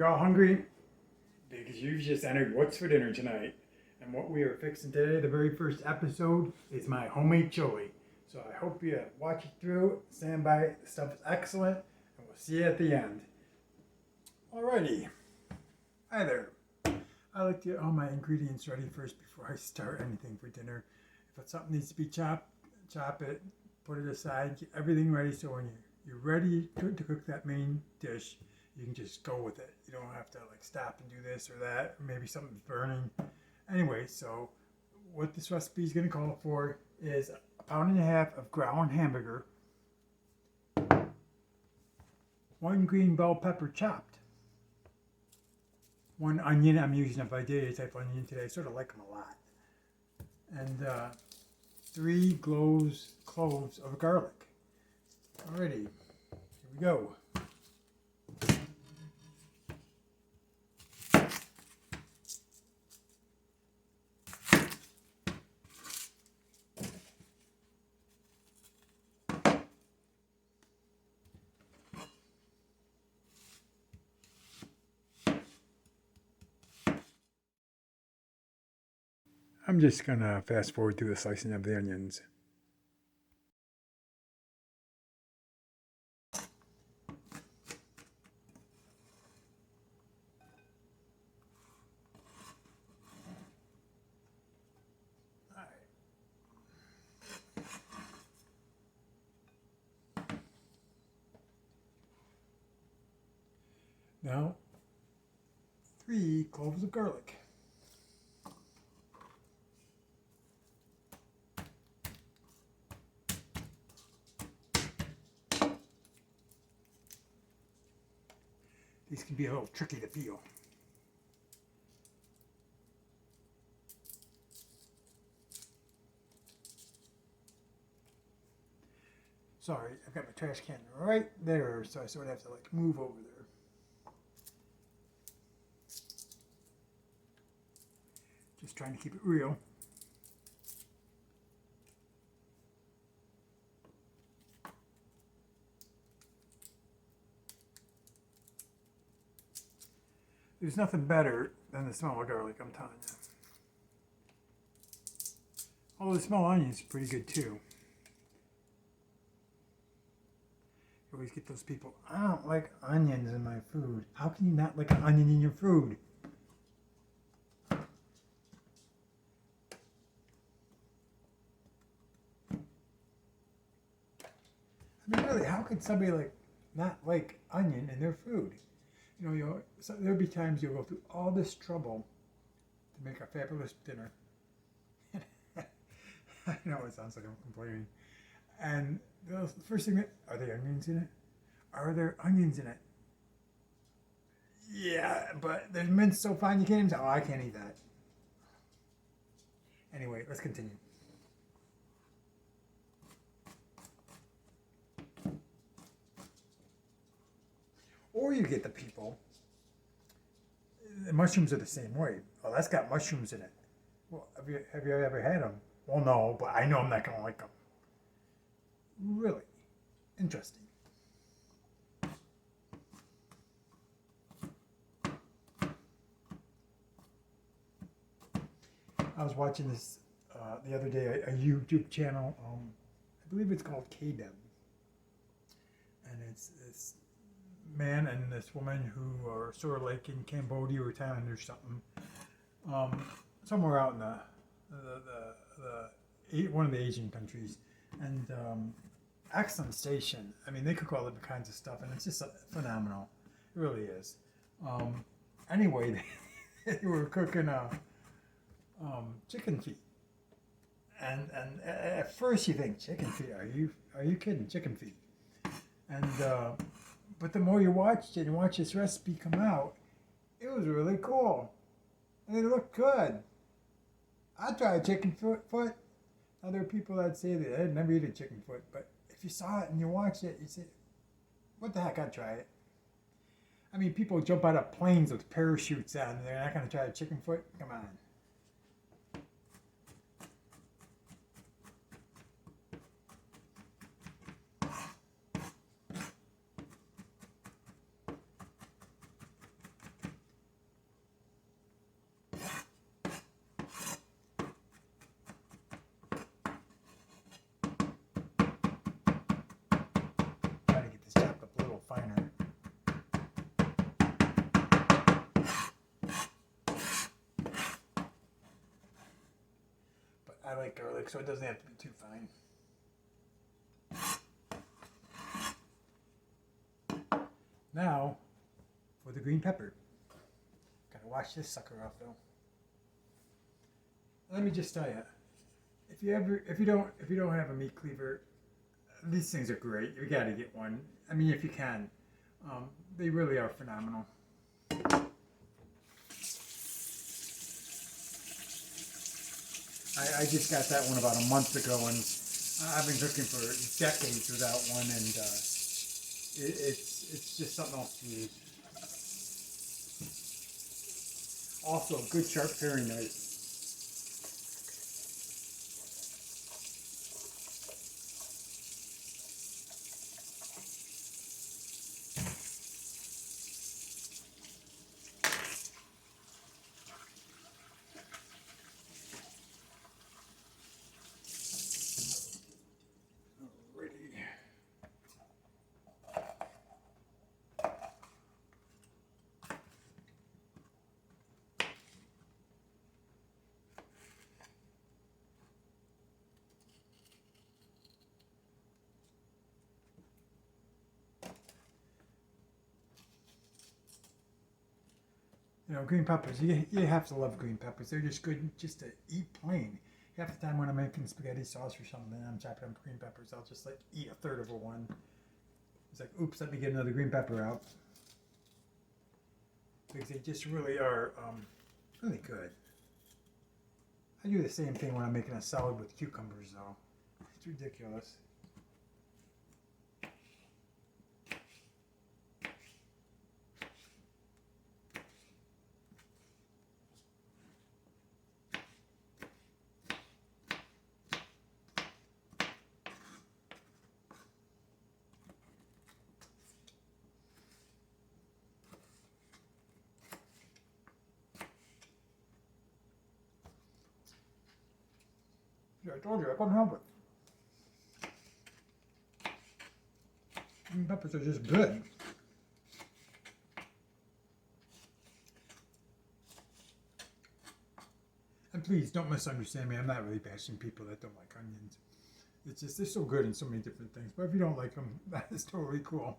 You're all hungry? Because you've just entered What's for Dinner tonight. And what we are fixing today, the very first episode, is my homemade chili. So I hope you watch it through, stand by it. The stuff is excellent, and we'll see you at the end. Alrighty. Hi there. I like to get all my ingredients ready first before I start anything for dinner. If something needs to be chopped, chop it, put it aside, get everything ready so when you're ready to cook that main dish, you can just go with it. You don't have to like stop and do this or that, or maybe something's burning. Anyway, so what this recipe is going to call for is 1.5 pounds of ground hamburger, 1 green bell pepper chopped, 1 onion. I'm using a Vidalia type onion today. I sort of like them a lot. And 3 cloves of garlic. Alrighty, here we go. I'm just gonna fast forward through the slicing of the onions. Now, 3 cloves of garlic. These can be a little tricky to peel. Sorry, I've got my trash can right there, so I sort of have to like move over there. Just trying to keep it real. There's nothing better than the smell of garlic, I'm telling you. Although the smell of onions is pretty good too. You always get those people, I don't like onions in my food. How can you not like an onion in your food? I mean, really, how could somebody like not like onion in their food? You know, so there'll be times you'll go through all this trouble to make a fabulous dinner. I know it sounds like I'm complaining. And the first thing, are there onions in it? Are there onions in it? Yeah, but they're minced so fine you can't even tell. Oh, I can't eat that. Anyway, let's continue. Or you get the people, the mushrooms are the same way. Oh, that's got mushrooms in it. Well, have you ever had them? Well, no, but I know I'm not going to like them. Really interesting. I was watching this the other day, a YouTube channel. I believe it's called KDEM. And it's this man and this woman who are sort of like in Cambodia or Thailand or something, somewhere out in the one of the Asian countries, and excellent station. I mean, they cook all different kinds of stuff, and it's just phenomenal. It really is. Anyway, they were cooking chicken feet, and at first you think chicken feet? Are you kidding? Chicken feet? And but the more you watched it and watch this recipe come out, it was really cool. And it looked good. I tried chicken foot. Now there are people that say that they'd never eat a chicken foot, but if you saw it and you watched it, you say, what the heck, I'd try it. I mean, people jump out of planes with parachutes on, and they're not going to try a chicken foot? Come on. Try to get this chopped up a little finer. But I like garlic, so it doesn't have to be too fine. Now, for the green pepper. Gotta wash this sucker off though. Let me just tell you, if you don't have a meat cleaver, these things are great. You gotta get one. I mean, if you can, they really are phenomenal. I just got that one about a month ago, and I've been cooking for decades without one, and it's just something else to use. Also, a good sharp paring knife. You know, green peppers, you have to love green peppers. They're just good just to eat plain. Half the time when I'm making spaghetti sauce or something and I'm chopping up green peppers, I'll just like eat a third of a one. It's like, oops, let me get another green pepper out. Because they just really are really good. I do the same thing when I'm making a salad with cucumbers though. It's ridiculous. Yeah, I told you, I couldn't help it. Green peppers are just good. And please don't misunderstand me. I'm not really bashing people that don't like onions. It's just they're so good in so many different things. But if you don't like them, that is totally cool.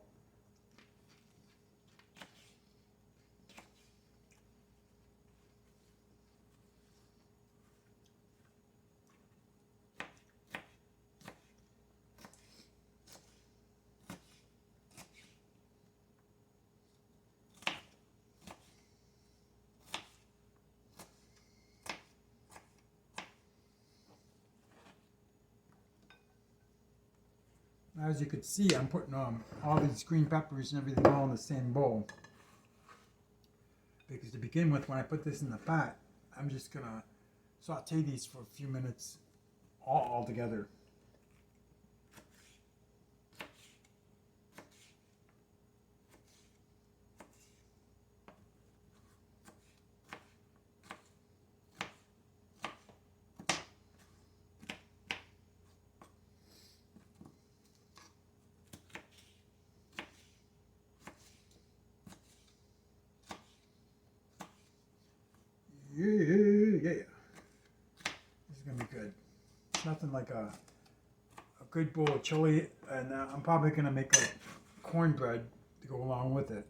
Now, as you can see, I'm putting all these green peppers and everything all in the same bowl. Because to begin with, when I put this in the pot, I'm just going to saute these for a few minutes all together. Yeah. This is going to be good. It's nothing like a good bowl of chili, and I'm probably going to make like cornbread to go along with it.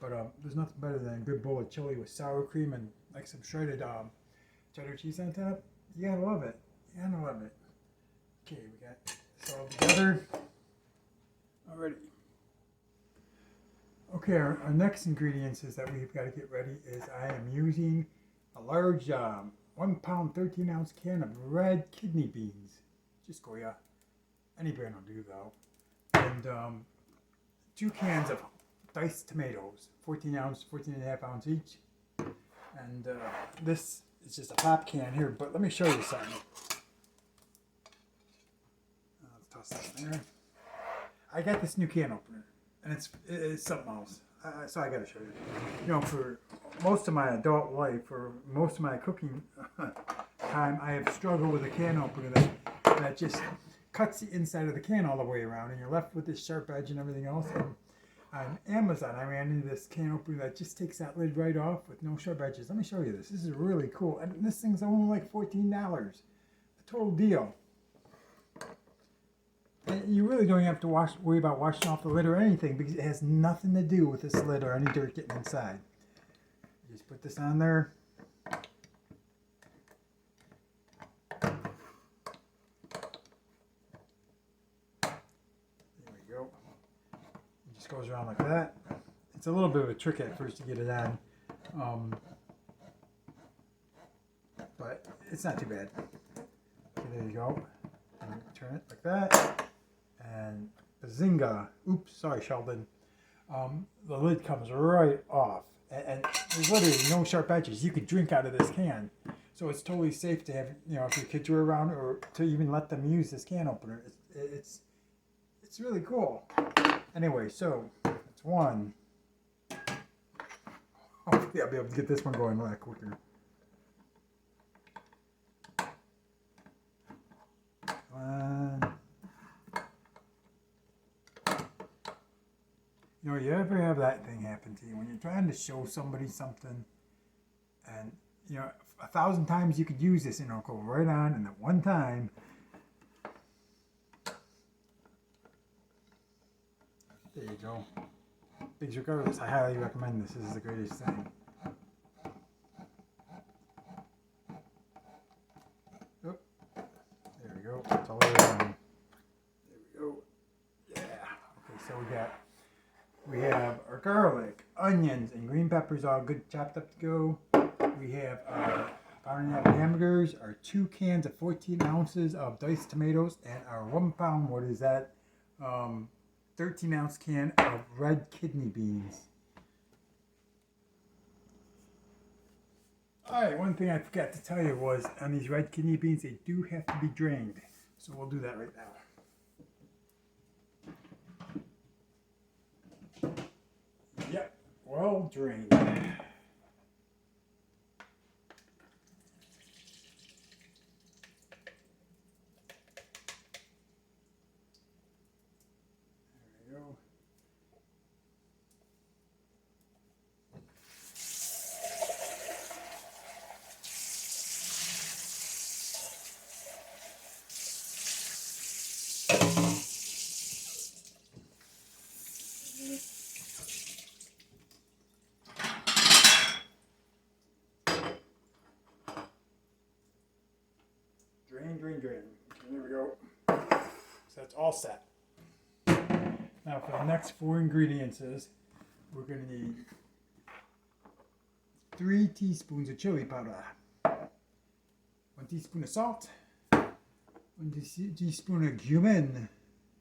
But there's nothing better than a good bowl of chili with sour cream and like some shredded cheddar cheese on top. You gotta love it. You gotta love it. Okay, we got this all together. Alrighty. Okay, our next ingredients is that we've got to get ready is I am using a large 1 pound 13 ounce can of red kidney beans. Just Goya. Any brand will do though. And 2 cans of diced tomatoes, 14 and a half ounce each. And this is just a pop can here, but let me show you something. Let's toss that in there. I got this new can opener, and it's something else. So I gotta show you. You know, for most of my adult life, or most of my cooking time, I have struggled with a can opener that just cuts the inside of the can all the way around, and you're left with this sharp edge and everything else. And on Amazon, I ran into this can opener that just takes that lid right off with no sharp edges. Let me show you this. This is really cool. And this thing's only like $14. A total deal. And you really don't have to worry about washing off the lid or anything, because it has nothing to do with this lid or any dirt getting inside. You just put this on there. There we go. It just goes around like that. It's a little bit of a trick at first to get it on, but it's not too bad. Okay, there you go. And turn it like that. And bazinga! Oops, sorry, Sheldon. The lid comes right off, and there's literally no sharp edges. You could drink out of this can, so it's totally safe to have, you know, if your kids are around, or to even let them use this can opener. It's really cool. Anyway, so that's one. Hopefully, I'll be able to get this one going a lot quicker. One. You know, you ever have that thing happen to you when you're trying to show somebody something, and, you know, 1,000 times you could use this, and it'll go right on, and that one time, there you go. Bigs regardless, I highly recommend this. This is the greatest thing. Oh, there we go. It's all the way around. There we go. Yeah. Okay, so we have our garlic, onions, and green peppers all good chopped up to go. We have our pound and a half hamburgers, our 2 cans of 14 ounces of diced tomatoes, and our 1 pound, what is that? 13-ounce can of red kidney beans. Alright, one thing I forgot to tell you was on these red kidney beans, they do have to be drained. So we'll do that right now. Yep, well drained. There we go. Drain. There we go. So that's all set. Now for the next 4 ingredients we're going to need 3 teaspoons of chili powder, 1 teaspoon of salt, 1 teaspoon of cumin,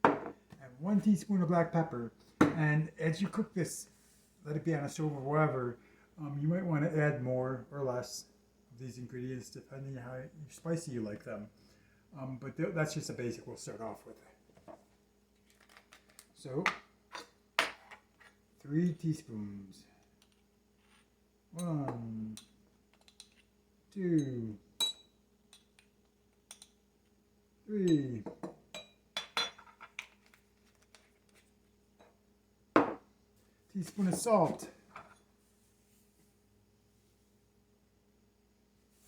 and 1 teaspoon of black pepper. And as you cook this, let it be on a stove or wherever, you might want to add more or less of these ingredients depending on how spicy you like them. But that's just a basic we'll start off with. So, 3 teaspoons. 1, 2, 3. Teaspoon of salt.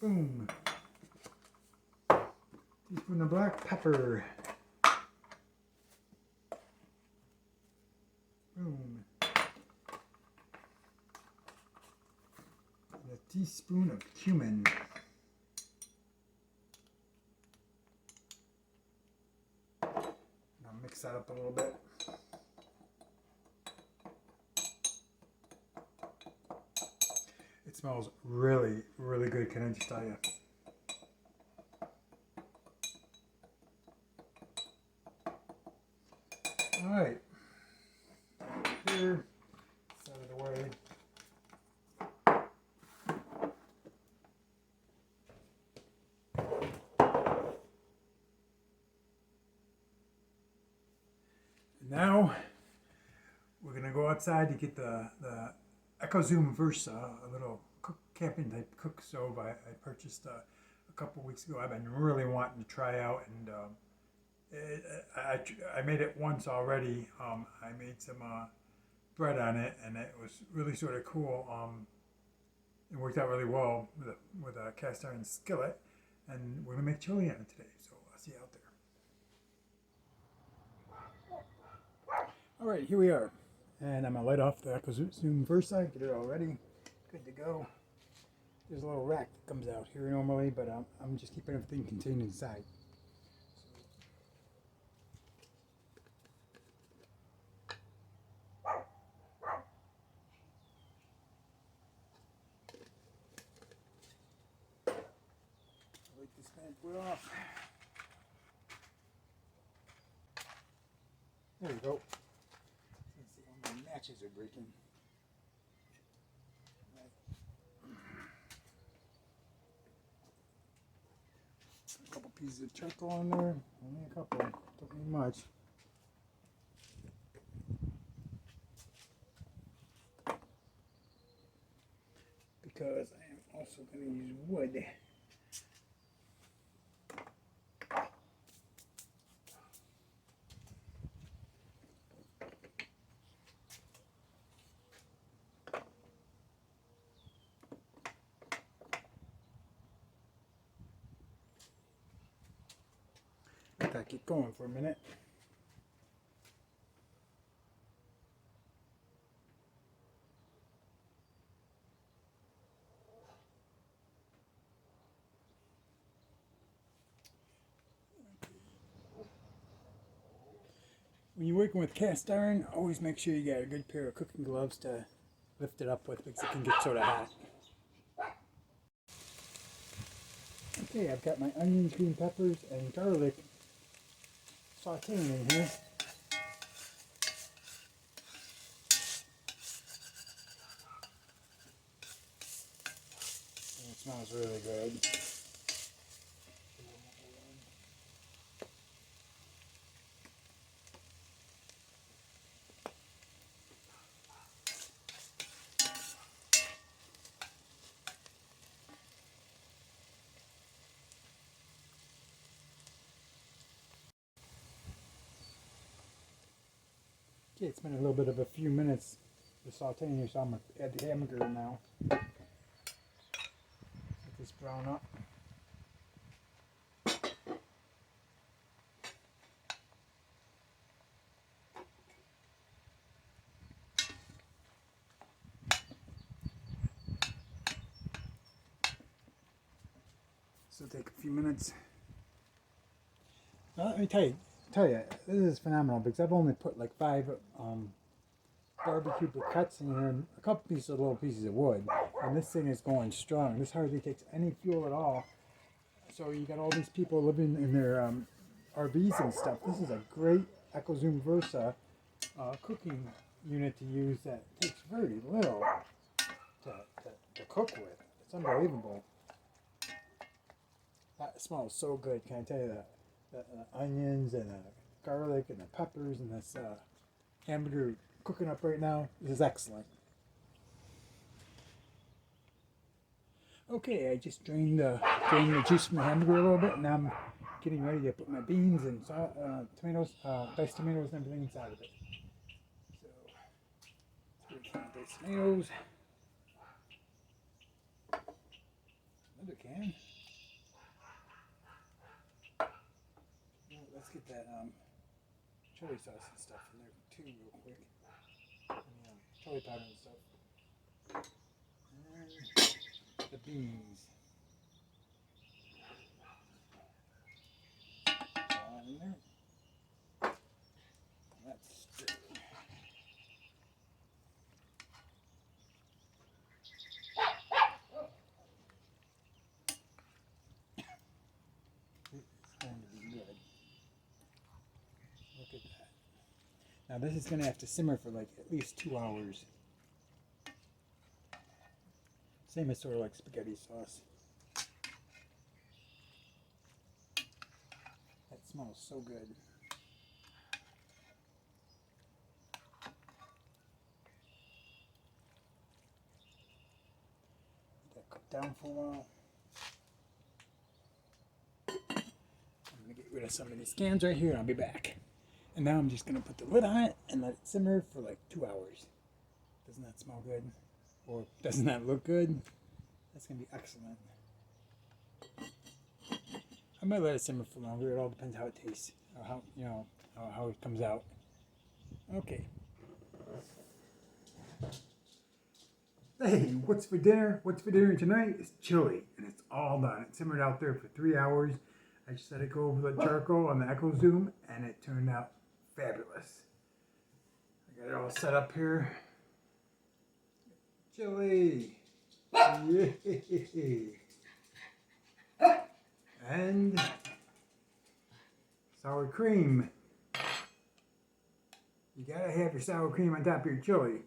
Boom. Teaspoon of black pepper. Boom. And a teaspoon of cumin. Now mix that up a little bit. It smells really, really good, can I just tell you? Alright, here, set it away. And now, we're going to go outside to get the Ecozoom Versa, a little camping type cook stove I purchased a couple weeks ago. I've been really wanting to try out, and I made it once already. I made some bread on it, and it was really sort of cool. It worked out really well with a cast iron skillet, and we're gonna make chili on it today. So I'll see you out there. All right, here we are, and I'm gonna light off the Ecozoom Versa, get it all ready, good to go. There's a little rack that comes out here normally, but I'm just keeping everything contained inside. Light this bad boy off. There we go. Let's see, all my matches are breaking. A couple pieces of charcoal on there. Only a couple. Don't need much. Because I am also going to use wood. Let that keep going for a minute. When you're working with cast iron, always make sure you got a good pair of cooking gloves to lift it up with because it can get sort of hot. Okay, I've got my onions, green peppers, and garlic sauteing in here. And it smells really good. Okay, it's been a little bit of a few minutes of sauteing here, so I'm going to add the hamburger now. Let this brown up. So it'll take a few minutes. Now, let me tell you, this is phenomenal because I've only put like 5 barbecue briquettes in here and a couple pieces of little pieces of wood, and this thing is going strong. This hardly takes any fuel at all. So you got all these people living in their RVs and stuff. This is a great Ecozoom Versa cooking unit to use that takes very little to cook with. It's unbelievable. That smells so good, can I tell you that? The onions and the garlic and the peppers and this hamburger cooking up right now. This is excellent. Okay, I just drained the juice from the hamburger a little bit, and now I'm getting ready to put my beans and tomatoes, diced tomatoes and everything inside of it. So, let's get a can of diced tomatoes. Another can. Let's get that chili sauce and stuff in there too real quick. And, chili powder and stuff. And the beans. All in there. That's stir. It's going to be good. Look at that. Now this is going to have to simmer for like at least 2 hours. Same as sort of like spaghetti sauce. That smells so good. down for a while. I'm gonna get rid of some of these cans right here and I'll be back. And now I'm just gonna put the lid on it and let it simmer for like 2 hours. Doesn't that smell good? Or doesn't that look good? That's gonna be excellent. I might let it simmer for longer. It all depends how it tastes, or how how it comes out. Okay. Hey, what's for dinner? What's for dinner tonight? It's chili, and it's all done. It simmered out there for 3 hours. I just let it go over the charcoal on the Ecozoom, and it turned out fabulous. I got it all set up here. Chili. Yay. And sour cream. You gotta have your sour cream on top of your chili.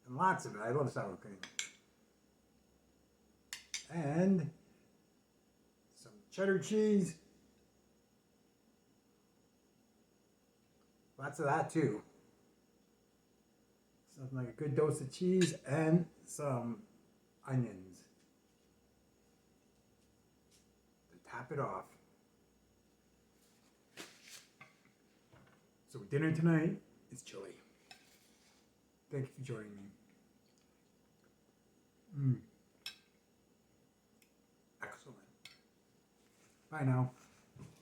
And lots of it. I love sour cream. And some cheddar cheese. Lots of that too. Something like a good dose of cheese and some onions to top it off. So dinner tonight is chili. Thank you for joining me. Excellent. Bye now.